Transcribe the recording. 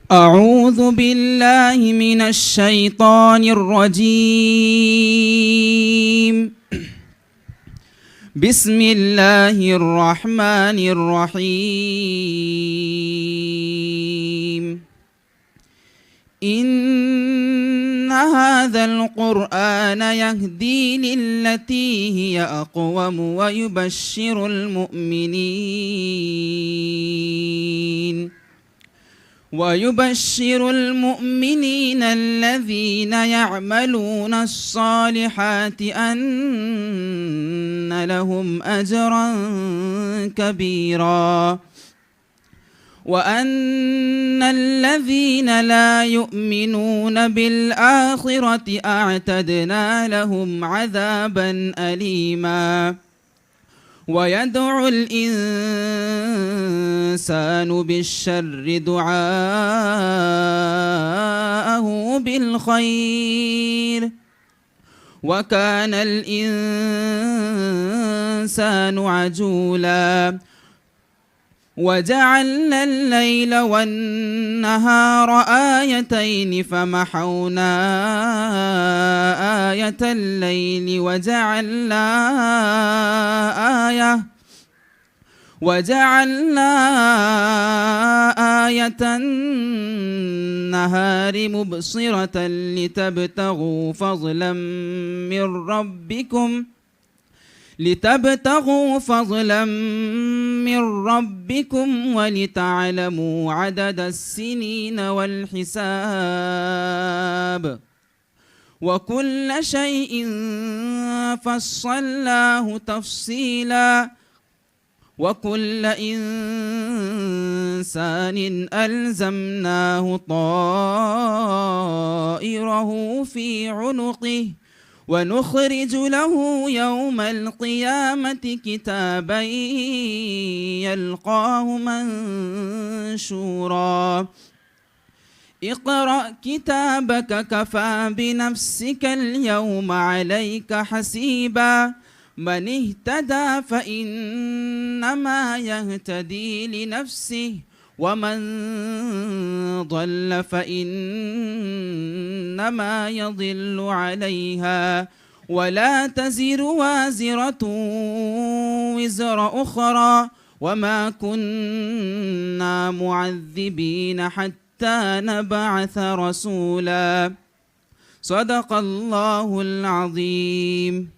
أعوذ بالله من الشيطان الرجيم. بسم الله الرحمن الرحيم. إن هذا القرآن يهدي للتي هي أقوم ويبشر المؤمنين الذين يعملون الصالحات أن لهم أجرا كبيرا وأن الذين لا يؤمنون بالآخرة أعتدنا لهم عذابا أليما. ويدعو الإنسان بالشر دعاءه بالخير وكان الإنسان عجولا. وجعلنا الليل والنهار آيتين فمحونا آية الليل وجعلنا آية النهار مبصرة لتبتغوا فضلا من ربكم ولتعلموا عدد السنين والحساب وكل شيء فصلناه تفصيلا. وكل إنسان ألزمناه طائره في عنقه ونخرج له يوم القيامة كتابا يلقاه منشورا. اقرأ كتابك كفى بنفسك اليوم عليك حسيبا. من اهتدى فإنما يهتدي لنفسه ومن ضل فإنما يضل عليها ولا تزر وازرة وزر أخرى وما كنا معذبين حتى نبعث رسولا. صدق الله العظيم.